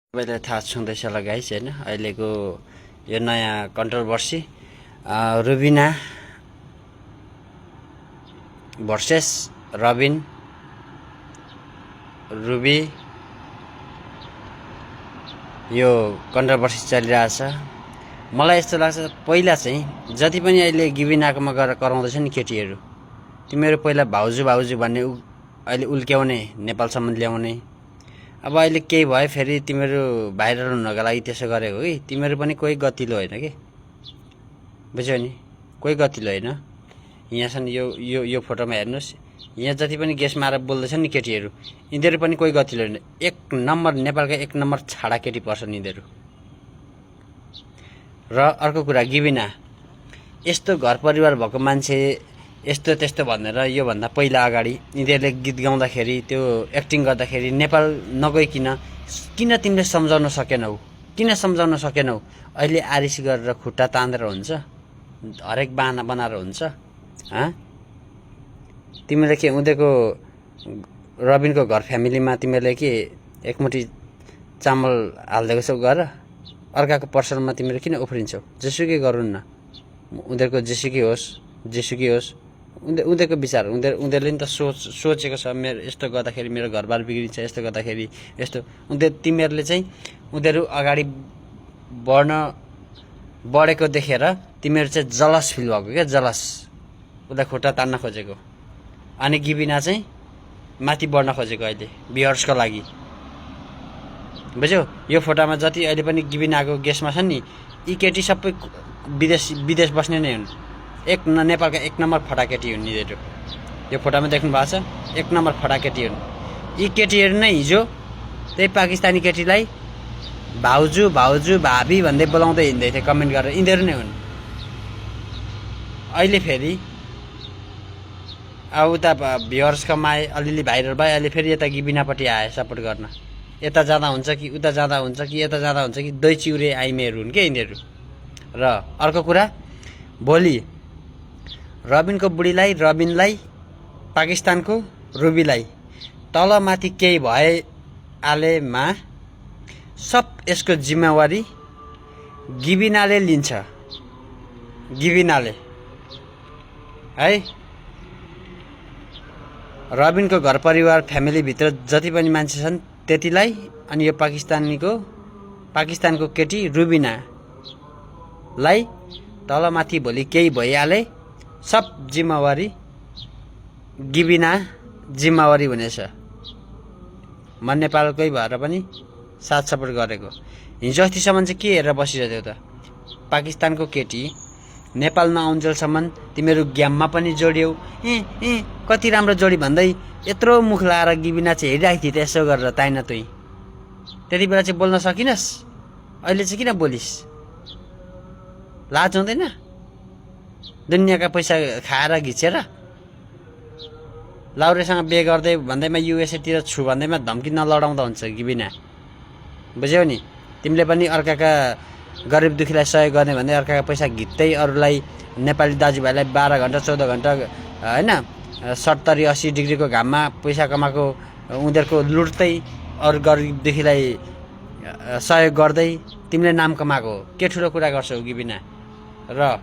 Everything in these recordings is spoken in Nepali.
तपाईँलाई थाहा छुँदैछ होला गाइस हैन अहिलेको यो नयाँ कन्ट्रोभर्सी रुबिना भर्सेस रबिन रुबी यो कन्ट्रोभर्सी चलिरहेछ। मलाई यस्तो लाग्छ पहिला चाहिँ जति पनि अहिले गिबिनाकोमा गएर कराउँदैछ नि केटीहरू, तिमीहरू पहिला भाउजू भाउजू भन्ने अहिले उल्क्याउने नेपालसम्म ल्याउने। अब अहिले केही भयो फेरि तिमीहरू भाइरल हुनको लागि त्यसो गरेको कि तिमीहरू पनि कोही गतिलो होइन कि, बुझ्यौ नि, कोही गतिलो होइन। यहाँ छन् यो फोटोमा हेर्नुहोस्, यहाँ जति पनि गेस मारेर बोल्दैछन् नि केटीहरू, यिनीहरू पनि कोही गतिलो होइन। एक नम्बर नेपालका एक नम्बर छाडा केटी पर्छन् यिनीहरू। र अर्को कुरा गिबिना यस्तो घर परिवार भएको मान्छे यस्तो त्यस्तो भनेर योभन्दा पहिला अगाडि यिनीहरूले गीत गाउँदाखेरि त्यो एक्टिङ गर्दाखेरि नेपाल नगइकन किन तिमीले सम्झाउन सकेनौ, किन सम्झाउन सकेनौ? अहिले आरिस गरेर खुट्टा तानेर हुन्छ, हरेक बाहना बनाएर हुन्छ। तिमीले के उनीहरूको रबिनको घर फ्यामिलीमा तिमीले के एकमुठी चामल हालिदिएको छौ गर, अर्काको पर्सनमा तिमीले किन उफ्रिन्छौ? जेसुकै गरून् न, उनीहरूको जेसुकै होस् उनीहरूको विचार, उनीहरूले नि त सोचेको छ मेरो यस्तो गर्दाखेरि मेरो घरबार बिग्रिन्छ, यस्तो गर्दाखेरि यस्तो। तिमीहरूले चाहिँ उनीहरू अगाडि बढेको देखेर तिमीहरू चाहिँ जलस फिल भएको क्या, जलस, उसलाई खुट्टा तान्न खोजेको। अनि गिबिना चाहिँ माथि बढ्न खोजेको अहिले भ्युअर्सको लागि, बुझ्यौ? यो फोटोमा जति अहिले पनि गिबिनाको गेस्टमा छन् नि, यी केटी सबै विदेश बस्ने नै हुन्। नेपालका एक नम्बर फटाकेटी हुन् यिनीहरू। यो फोटोमा देख्नु भएको छ, एक नम्बर फटाकेटी हुन् यी केटीहरू नै। हिजो त्यही पाकिस्तानी केटीलाई भाउजू भाउजू भाभी भन्दै बोलाउँदै हिँड्दै थिए कमेन्ट गरेर, यिनीहरू नै हुन्। अहिले फेरि अब उता भ्युअर्स कमाए, अलिअलि भाइरल भयो, अहिले फेरि यता गिबिनापट्टि आए सपोर्ट गर्न। यता जाँदा हुन्छ कि उता जाँदा हुन्छ कि यता जाँदा हुन्छ कि दही चिउरे आइमेहरू हुन् क्या यिनीहरू। र अर्को कुरा, भोलि रबिनको बुढीलाई, रबिनलाई, पाकिस्तानको रुबीलाई तलमाथि केही भएआलेमा सब यसको जिम्मेवारी गिबिनाले लिन्छ। गिबिनाले है, रबिनको घर परिवार फ्यामिलीभित्र जति पनि मान्छे छन् त्यतिलाई, अनि यो पाकिस्तानको केटी रुबिनालाई तलमाथि भोलि केही भइहाले सब जिम्मेवारी गिबिना जिम्मेवारी हुनेछ। म नेपालकै भएर पनि साथ सपोर्ट गरेको। हिजो अस्तिसम्म चाहिँ के हेरेर बसिरहेको त? पाकिस्तानको केटी नेपाल नआउन्जेलसम्म तिमीहरू ग्याममा पनि जोड्यौ, कति राम्रो जोडी भन्दै यत्रो मुख लाएर गिबिना चाहिँ हेरिरहेको थिए त्यसो गरेर ताइन तुई। त्यति बेला चाहिँ बोल्न सकिनस्, अहिले चाहिँ किन बोलिस्? लाज हुँदैन? दुनियाँका पैसा खाएर घिचेर लाउरेसँग बिहे गर्दै भन्दैमा युएसएतिर छु भन्दैमा धम्की नलडाउँदा हुन्छ गिबिना, बुझ्यौ नि? तिमीले पनि अर्काका गरिब दुखीलाई सहयोग गर्ने भन्दै अर्काका पैसा घिच्दै अरूलाई, नेपाली दाजुभाइलाई 12 घन्टा 14 घन्टा होइन 70-80 डिग्रीको घाममा पैसा कमाएको उनीहरूको लुट्दै अरू गरिब दुखीलाई सहयोग गर्दै तिमीले नाम कमाएको के ठुलो कुरा गर्छौ गिबिना? र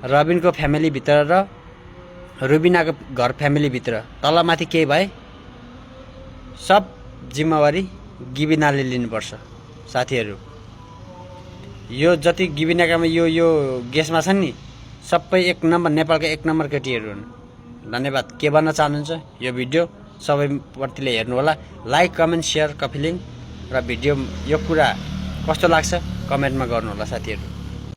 रबिनको फ्यामिलीभित्र र रुबिनाको घर फ्यामिलीभित्र तलमाथि केही भए सब जिम्मेवारी गिबिनाले लिनुपर्छ साथीहरू। यो जति गिबिनाकामा यो गेस्टमा छन् नि सबै एक नम्बर नेपालका एक नम्बर केटीहरू हुन्। धन्यवाद। के भन्न चाहनुहुन्छ यो भिडियो सबैप्रतिले हेर्नु होला। लाइक कमेन्ट सेयर कफिलिङ र भिडियो यो कुरा कस्तो लाग्छ कमेन्टमा गर्नु होला साथीहरू।